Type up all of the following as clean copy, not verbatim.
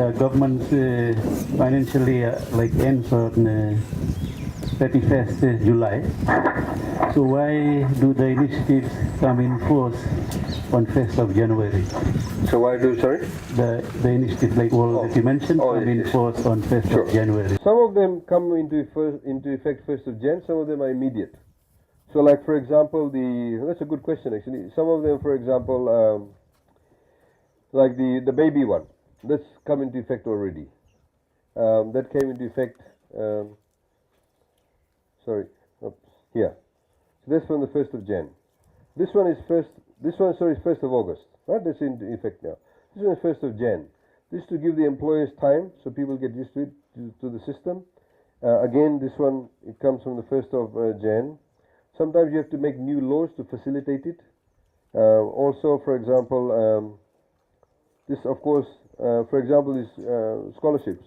the government financially ends on 31st July. So why do the initiatives come in force on 1st of January? So why do, sorry? The initiatives like all that you mentioned come in force on 1st of January. Some of them come into effect 1st of Jan, some of them are immediate. So like for example, that's a good question actually. Some of them, for example, like the baby one, that's come into effect already. That came into effect, here. So that's from the 1st of Jan. This one is 1st of August, right? That's in effect now. This one is 1st of Jan. This is to give the employers time so people get used to it, to the system. Again, this one, it comes from the 1st of Jan. Sometimes you have to make new laws to facilitate it. Also, for example, this, of course, for example, these scholarships.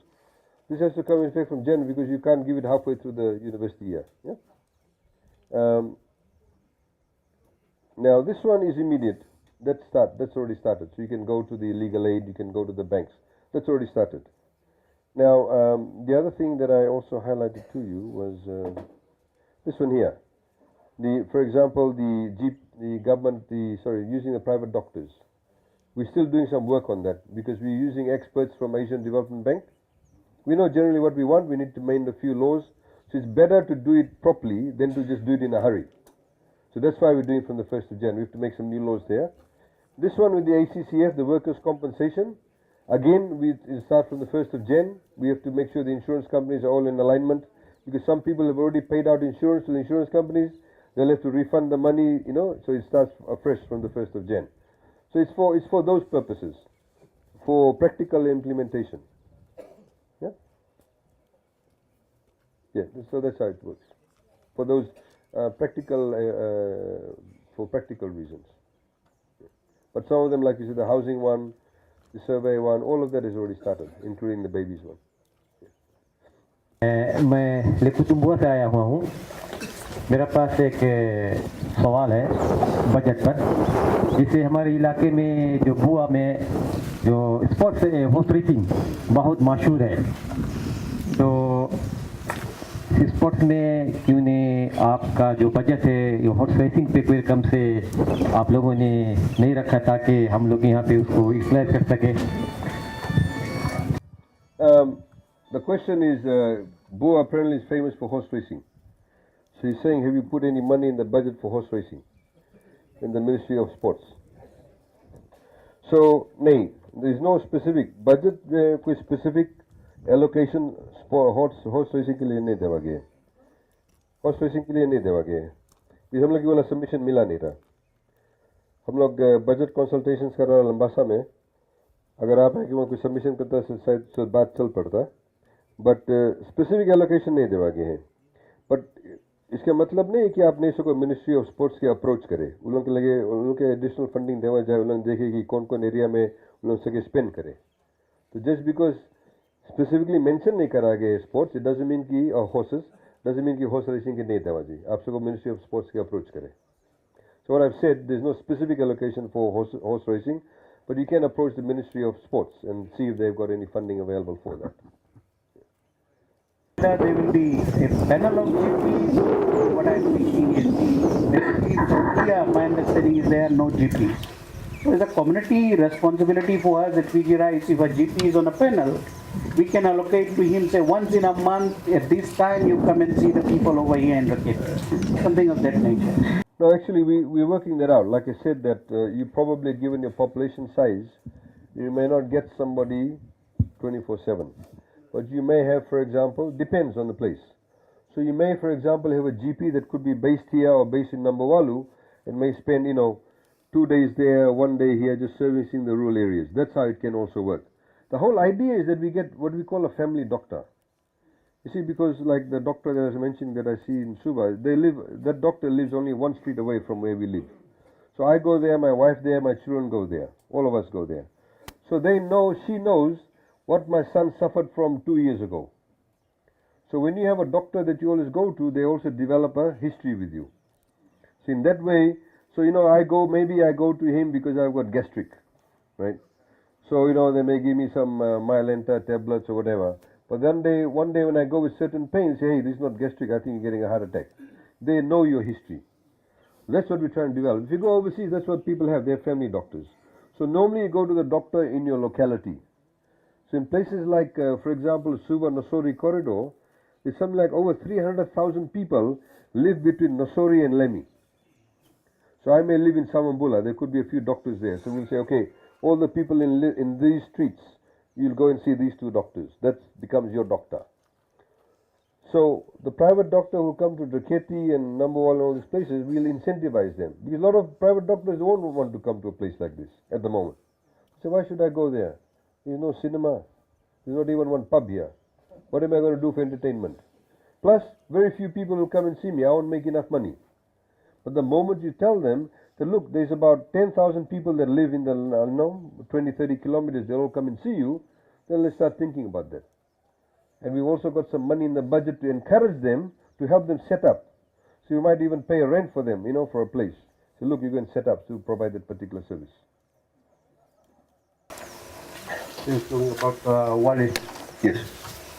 This has to come in effect from Jan because you can't give it halfway through the university year. Yeah? Now, this one is immediate. That's already started. So you can go to the legal aid, you can go to the banks. That's already started. Now, the other thing that I also highlighted to you was this one here. For example, the government, using the private doctors. We're still doing some work on that because we're using experts from Asian Development Bank. We know generally what we want. We need to amend a few laws. So it's better to do it properly than to just do it in a hurry. So that's why we're doing it from the 1st of Jan. We have to make some new laws there. This one with the ACCF, the workers' compensation, again, we start from the 1st of Jan. We have to make sure the insurance companies are all in alignment because some people have already paid out insurance to the insurance companies. They'll have to refund the money, so it starts afresh from the 1st of Jan. So it's for those purposes, for practical implementation. Yeah, so that's how it works. For those practical reasons. But some of them, like you said, the housing one, the survey one, all of that is already started, including the babies one. मैं लेकुतुम्बुआ से आया हुआ हूँ। मेरा पास एक सवाल है budget पर, जिससे हमारे इलाके में जो बुआ में जो स्पोर्ट्स हॉर्स रेसिंग बहुत मशहूर है, तो स्पोर्ट्स में क्यों ने आपका जो बजट है हॉर्स रेसिंग पे कोई रकम से आप लोगों ने नहीं रखा ताकि हम लोग यहाँ पे उसको यूटिलाइज कर सके? The question is, Bua apparently is famous for horse racing. So he's saying, have you put any money in the budget for horse racing in the Ministry of Sports? So, no, there is no specific budget, कोई specific allocation horse racing के लिए नहीं देवा गया। Horse racing के लिए नहीं देवा गया। हम लोग की वाला सबमिशन मिला नहीं था। हम लोग बजट कंसल्टेशंस कर रहे हैं लंबासा में। अगर आप है कि वहाँ कोई सबमिशन करता है शायद बात चल पड़ता, बट स्पेसिफिक एलोकेशन नहीं देवा गया है। बट इसका मतलब नहीं है कि आप नहीं सको मिनिस्ट्री ऑफ स्पोर्ट्स की अप्रोच करें, उन लोग के लगे उन लोग के एडिशनल फंडिंग देवा जाए, उन लोग देखे कि कौन कौन एरिया में उन लोग सके स्पेंड करें। तो जस्ट बिकॉज स्पेसिफिकली मेंशन नहीं करा गया स्पोर्ट्स, इट डजंट मीन कि हॉर्सेस डजंट मीन कि हॉर्स रेसिंग की नहीं देवा जी, आप सको मिनिस्ट्री ऑफ स्पोर्ट्स की अप्रोच करें। So what I've said, there's no specific allocation for horse racing, but you can approach the Ministry of Sports and see if they've got any funding available for that. There will be a panel of GPs. What I'm thinking is, basically, my understanding is there are no GPs. So it's a community responsibility for us that we realize if a GP is on a panel, we can allocate to him, say, once in a month, at this time, you come and see the people over here in Dreketi. Something of that nature. No, actually, we're working that out. Like I said, that you probably, given your population size, you may not get somebody 24/7. But you may have, for example, depends on the place. So you may, for example, have a GP that could be based here or based in Nambawalu and may spend, 2 days there, 1 day here, just servicing the rural areas. That's how it can also work. The whole idea is that we get what we call a family doctor. You see, because like the doctor that I was mentioning that I see in Suba, that doctor lives only 1 street away from where we live. So I go there, my wife there, my children go there. All of us go there. So she knows what my son suffered from 2 years ago. So when you have a doctor that you always go to, they also develop a history with you. So in that way, so I go to him because I've got gastric, right? So, they may give me some Myelenta tablets or whatever. But one day when I go with certain pain, say, hey, this is not gastric, I think you're getting a heart attack. They know your history. That's what we're trying to develop. If you go overseas, that's what people have. They're family doctors. So normally you go to the doctor in your locality. So in places like, for example, Suva Nosori corridor, there's something like over 300,000 people live between Nosori and Lemi. So I may live in Samambula. There could be a few doctors there. So we'll say, okay, all the people in these streets, you'll go and see these two doctors. That becomes your doctor. So the private doctor who come to Dreketi and number one, all these places, we'll incentivize them. Because a lot of private doctors won't want to come to a place like this at the moment. So why should I go there? There's no cinema. There's not even one pub here. What am I going to do for entertainment? Plus, very few people will come and see me. I won't make enough money. But the moment you tell them that, look, there's about 10,000 people that live in the 20, 30 kilometers, they'll all come and see you, then let's start thinking about that. And we've also got some money in the budget to encourage them, to help them set up. So you might even pay a rent for them, for a place. So look, you can set up to provide that particular service. Since talking about wallet, Yes.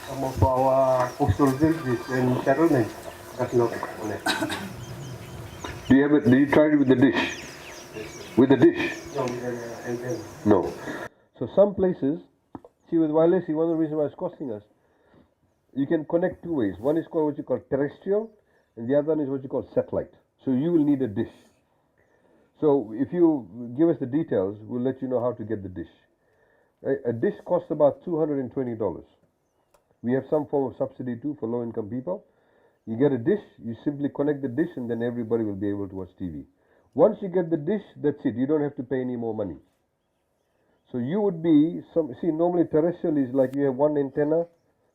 some of our coastal villages and settlements does not connect. Do you try it with the dish? With the dish? No, with the antenna. No. So some places, see with wireless, one of the reasons why it's costing us, you can connect two ways. One is called what you call terrestrial, and the other one is what you call satellite. So you will need a dish. So if you give us the details, we'll let you know how to get the dish. A dish costs about $220. We have some form of subsidy too for low-income people. You get a dish, you simply connect the dish, and then everybody will be able to watch TV. Once you get the dish, that's it. You don't have to pay any more money. So you would be, normally terrestrial is like you have one antenna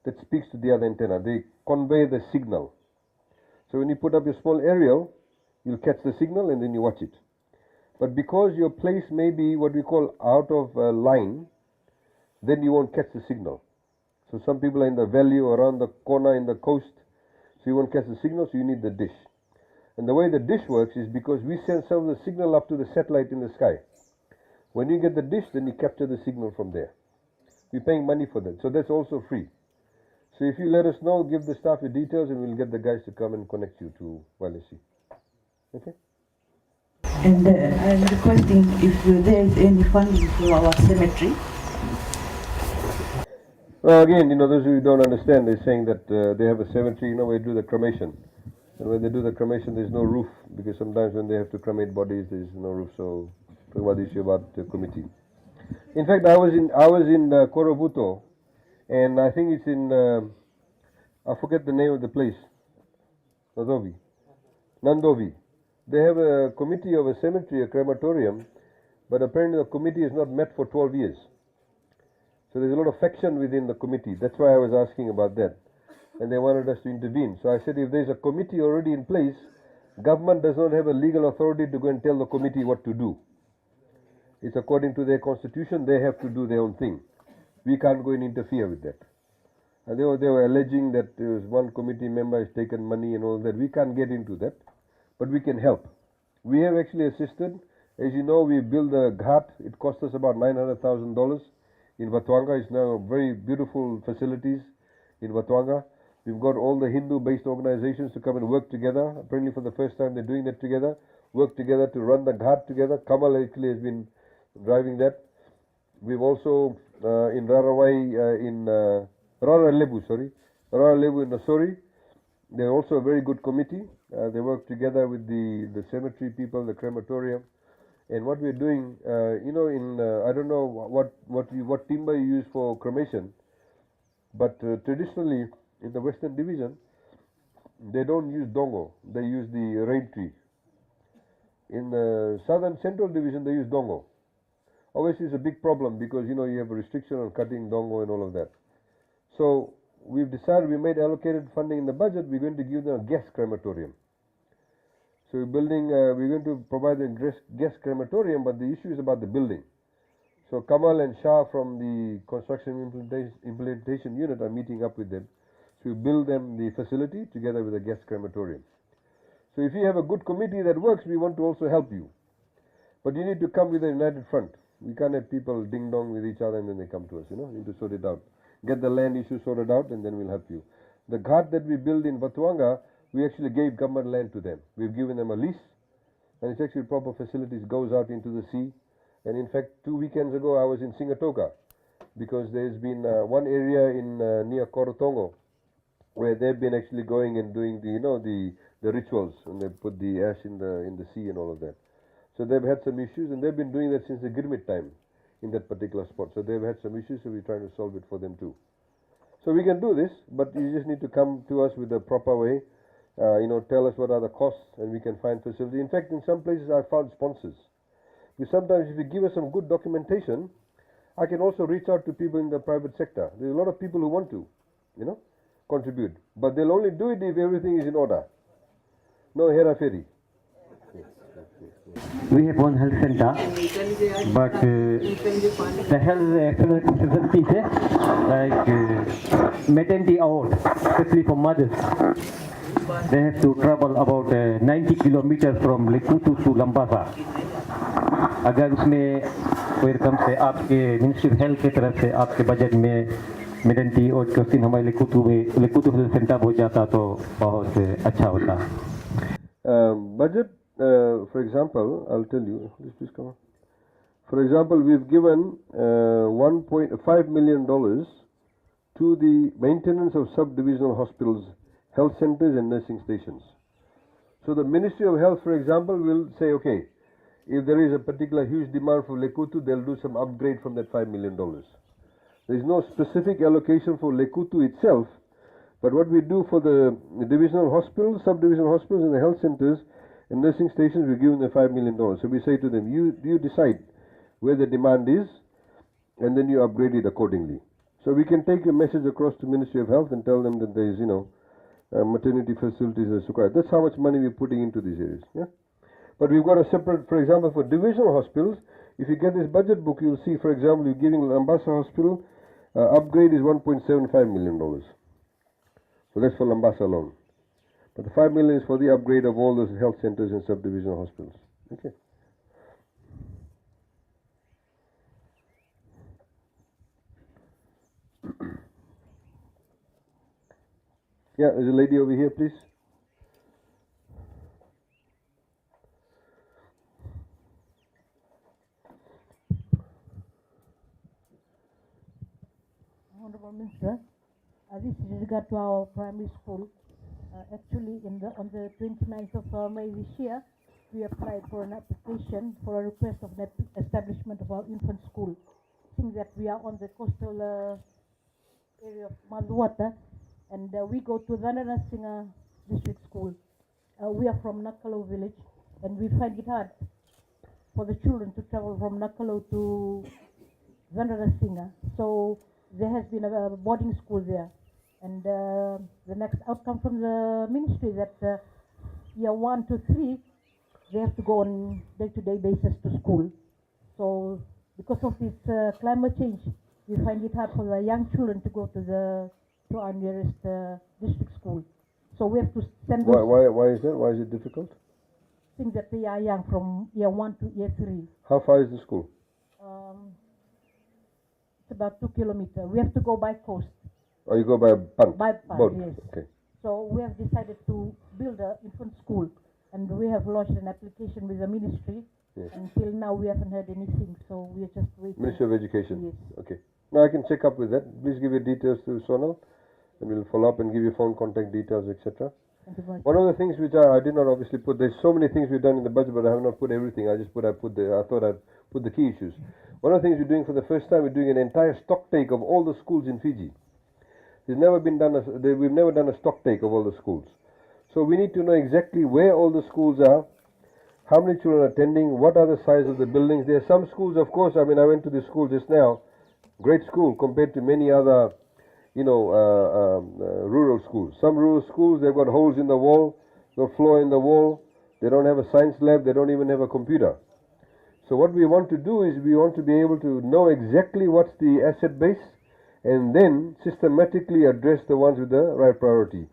that speaks to the other antenna. They convey the signal. So when you put up your small aerial, you'll catch the signal and then you watch it. But because your place may be what we call out of line, then you won't catch the signal. So some people are in the valley or around the corner in the coast, so you won't catch the signal, so you need the dish. And the way the dish works is because we send some of the signal up to the satellite in the sky. When you get the dish, then you capture the signal from there. We're paying money for that, so that's also free. So if you let us know, give the staff your details, and we'll get the guys to come and connect you to Walesi. Okay? And I'm requesting if there is any funding for our cemetery. Well, again, those who don't understand, they're saying that they have a cemetery, where they do the cremation. And when they do the cremation, there's no roof, because sometimes when they have to cremate bodies, there's no roof. So, talking about the issue about the committee. In fact, I was in Korobuto, and I think it's in, I forget the name of the place, Nandovi. They have a committee of a cemetery, a crematorium, but apparently the committee has not met for 12 years. So there's a lot of faction within the committee. That's why I was asking about that. And they wanted us to intervene. So I said, if there's a committee already in place, government does not have a legal authority to go and tell the committee what to do. It's according to their constitution, they have to do their own thing. We can't go and interfere with that. And they were alleging that there was one committee member has taken money and all that. We can't get into that, but we can help. We have actually assisted. As you know, we built a ghat. It cost us about $900,000 in Vatwanga. It's now very beautiful facilities in Vatwanga. We've got all the Hindu-based organizations to come and work together. Apparently for the first time they're doing that together. Work together to run the ghat together. Kamal actually has been driving that. We've also in Raralebu in Nosori. They're also a very good committee. They work together with the cemetery people, the crematorium. And what we're doing, I don't know what timber you use for cremation, but traditionally in the Western Division, they don't use dongo. They use the rain tree. In the Southern Central Division, they use dongo. Obviously, it's a big problem because, you have a restriction on cutting dongo and all of that. So we've decided, we made allocated funding in the budget, we're going to give them a gas crematorium. So we're going to provide a gas crematorium, but the issue is about the building. So Kamal and Shah from the construction implementation unit are meeting up with them to build them the facility together with a gas crematorium. So if you have a good committee that works, we want to also help you. But you need to come with a united front. We can't have people ding dong with each other and then they come to us, We need to sort it out. Get the land issue sorted out and then we'll help you. The ghat that we built in Batuanga, we actually gave government land to them. We've given them a lease and it's actually proper facilities, goes out into the sea. And in fact, 2 weekends ago I was in Singatoka because there's been one area in near Korotongo where they've been actually going and doing the rituals, and they put the ash in the sea and all of that. So they've had some issues, and they've been doing that since the Girmit time in that particular spot. So they've had some issues, so we're trying to solve it for them too. So we can do this, but you just need to come to us with the proper way. Tell us what are the costs, and we can find facility. In fact, in some places I found sponsors. Because sometimes if you give us some good documentation, I can also reach out to people in the private sector. There's a lot of people who want to, contribute. But they'll only do it if everything is in order. No hera feri. We have one health center, but the health facilities, like maternity hours, especially for mothers, they have to travel about 90 kilometers from Lekutu to Lambasa. अगर उसमें कोई रकम से आपके ministry of health की तरफ से आपके बजट में मेडेंटी और क्वेश्चन हमारे लेकुतु हेल्थ सेंटर हो जाता तो बहुत अच्छा होता. Budget, for example, I'll tell you. Please come on. For example, we've given $1.5 million to the maintenance of sub-divisional hospitals, health centers and nursing stations. So the Ministry of Health, for example, will say, okay, if there is a particular huge demand for Lekutu, they'll do some upgrade from that $5 million. There is no specific allocation for Lekutu itself, but what we do for the divisional hospitals, sub-divisional hospitals and the health centers and nursing stations, we give them the $5 million. So we say to them, you decide where the demand is, and then you upgrade it accordingly. So we can take a message across to Ministry of Health and tell them that there is, maternity facilities as required. That's how much money we're putting into these areas. Yeah. But we've got a separate, for example, for divisional hospitals. If you get this budget book, you'll see, for example, you're giving Lambasa Hospital upgrade is $1.75 million. So that's for Lambasa alone. But the $5 million is for the upgrade of all those health centers and subdivisional hospitals. Okay. Yeah, there's a lady over here, please. Honorable Minister, this is regard to our primary school. Actually, on the 29th of May this year, we applied for an application for a request of an establishment of our infant school. Seeing that we are on the coastal area of Maluwata, and we go to Vananasinga District School. We are from Nakalo village, and we find it hard for the children to travel from Nakalo to Vananasinga. So there has been a boarding school there, and the next outcome from the ministry that year 1 to 3 they have to go on day-to-day basis to school. So because of this climate change, we find it hard for the young children to go to our nearest district school. So we have to send those. Why is that? Why is it difficult? Things that they are young, from year 1 to year 3. How far is the school? It's about 2 kilometers. We have to go by coast. Or you go by punt? By punt, boat. yes. Okay. So we have decided to build an infant school, and we have launched an application with the ministry. Yes. Until now, we haven't heard anything, so we are just waiting. Ministry of Education. Yes. Okay. Now I can check up with that. Please give your details to Sonal, and we'll follow up and give you phone contact details, etc. Thank you very much. One of the things which I did not obviously put, there's so many things we've done in the budget, but I have not put everything. I thought I'd put the key issues. One of the things we're doing for the first time, we're doing an entire stock take of all the schools in Fiji. We've never done a stock take of all the schools. So we need to know exactly where all the schools are, how many children are attending, what are the size of the buildings. There are some schools, of course, I went to the school just now, great school compared to many other, rural schools. Some rural schools, they've got holes in the wall, no floor in the wall, they don't have a science lab, they don't even have a computer. So what we want to do is we want to be able to know exactly what's the asset base and then systematically address the ones with the right priority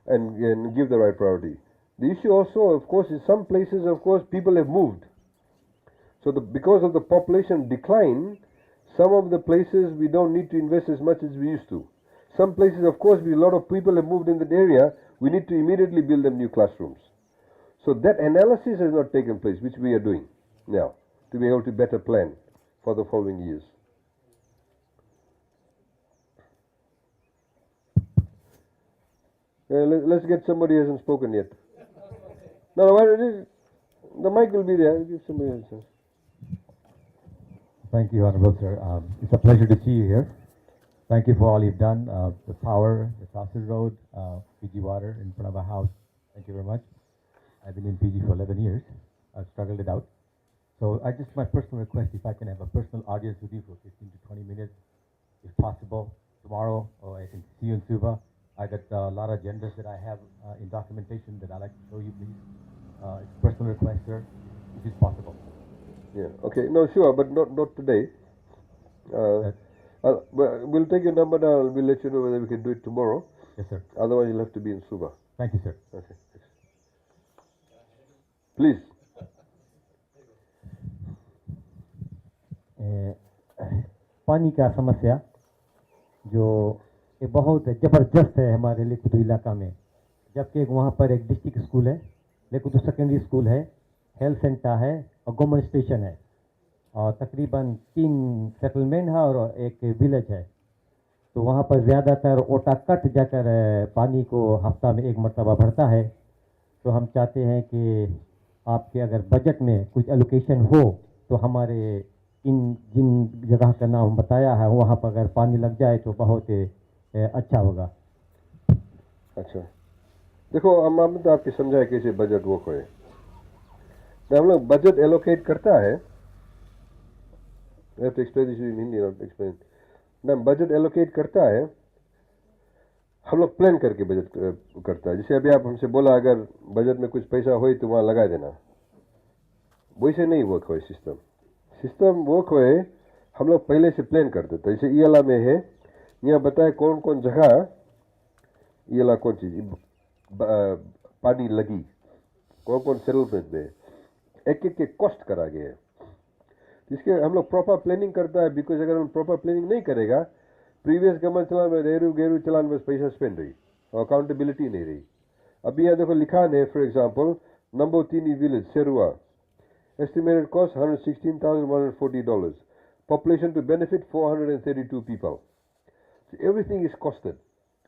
and give the right priority. The issue also, of course, in some places, of course, people have moved. So because of the population decline, some of the places we don't need to invest as much as we used to. Some places, of course, a lot of people have moved in that area, we need to immediately build them new classrooms. So that analysis has not taken place, which we are doing now, to be able to better plan for the following years. Let's get somebody who hasn't spoken yet. No, why don't you, the mic will be there. Give somebody else. Thank you, Honorable Sir. It's a pleasure to see you here. Thank you for all you've done. The power, the Castle Road, Fiji water in front of our house. Thank you very much. I've been in Fiji for 11 years. I've struggled it out. So my personal request, if I can have a personal audience with you for 15 to 20 minutes, if possible, tomorrow, or I can see you in Suva. I got a lot of agendas that I have in documentation that I'd like to show you, please. It's a personal request, sir, if it's possible. Yeah, okay, no, sure, but not today. We'll take your number down and we'll let you know whether we can do it tomorrow. Yes, sir. Otherwise, you'll have to be in Suva. Thank you, sir. Okay. Please. पानी का समस्या जो ये बहुत ज़बरदस्त है हमारे लेकुदू इलाका में, जबकि वहाँ पर एक डिस्ट्रिक्ट स्कूल है, लेकुदू सेकेंडरी स्कूल है, हेल्थ सेंटर है और गवर्नमेंट स्टेशन है और तकरीबन 3 सेटलमेंट है और एक विलेज है। तो वहाँ पर ज़्यादातर ओटा कट जाकर पानी को हफ्ता में एक मरतबा भरता है। तो हम चाहते हैं कि आपके अगर बजट में कुछ एलोकेशन हो तो हमारे इन जिन जगह का नाम बताया है वहाँ पर अगर पानी लग जाए तो बहुत अच्छा होगा। अच्छा, देखो हम तो आपके समझाए कैसे बजट वो खोए। हम लोग बजट एलोकेट करता है, बजट एलोकेट करता है, हम लोग प्लान करके बजट करता है। जैसे अभी आप हमसे बोला अगर बजट में कुछ पैसा हो तो वहाँ लगा देना, वैसे नहीं वर्क हो सिस्टम वर्क होए, हम लोग पहले से प्लान कर देते। जैसे ईला में है, यहाँ बताए कौन कौन जगह ईला कौन चीज पानी लगी, कौन कौन सेटलमेंट में एक एक के कॉस्ट करा गया है, जिसके हम लोग प्रॉपर प्लानिंग करता है। बिकॉज अगर हम प्रॉपर प्लानिंग नहीं करेगा, प्रीवियस गवर्नमेंट चलान में रेरू गेरू चलान बस पैसा स्पेंड रही और अकाउंटेबिलिटी नहीं रही। अभी यहाँ देखो लिखा है, for example number 3 village Serua, estimated cost $116,140, population to benefit 432 people. So everything is costed.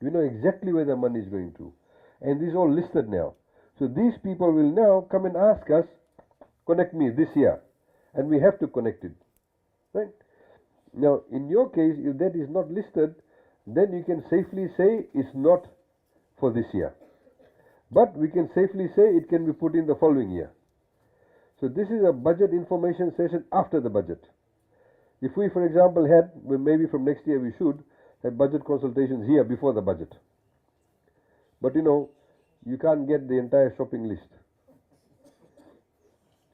We know exactly where the money is going to, and this is all listed now. So these people will now come and ask us, connect me this year, and we have to connect it, right? Now in your case, if that is not listed, then you can safely say it's not for this year, but we can safely say it can be put in the following year. So this is a budget information session after the budget. If we, for example, had, maybe from next year we should have budget consultations here before the budget. But you can't get the entire shopping list.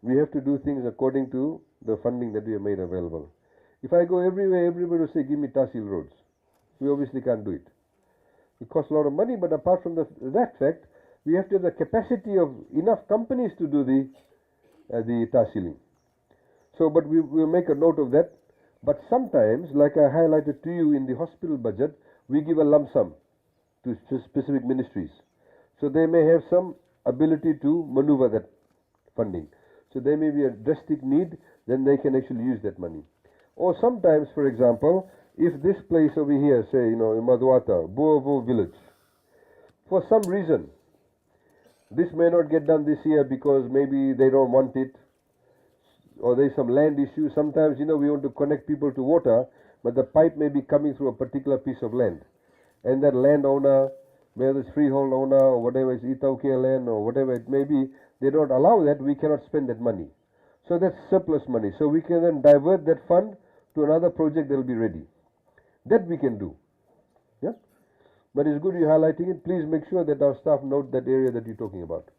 We have to do things according to the funding that we have made available. If I go everywhere, everybody will say, give me Tahsil roads. We obviously can't do it. It costs a lot of money, but apart from that fact, we have to have the capacity of enough companies to do the tahsiling. So, but we will make a note of that. But sometimes, like I highlighted to you in the hospital budget, we give a lump sum to specific ministries. So they may have some ability to maneuver that funding. So there may be a drastic need, then they can actually use that money. Or sometimes, for example, if this place over here, say, in Madhuata, Boavo village, for some reason, this may not get done this year because maybe they don't want it, or there's some land issue. Sometimes, we want to connect people to water, but the pipe may be coming through a particular piece of land. And that landowner, whether it's freehold owner or whatever, it's Itaukia land or whatever it may be, they don't allow that, we cannot spend that money. So that's surplus money. So we can then divert that fund to another project that will be ready. That we can do. Yeah? But it's good you're highlighting it. Please make sure that our staff note that area that you're talking about.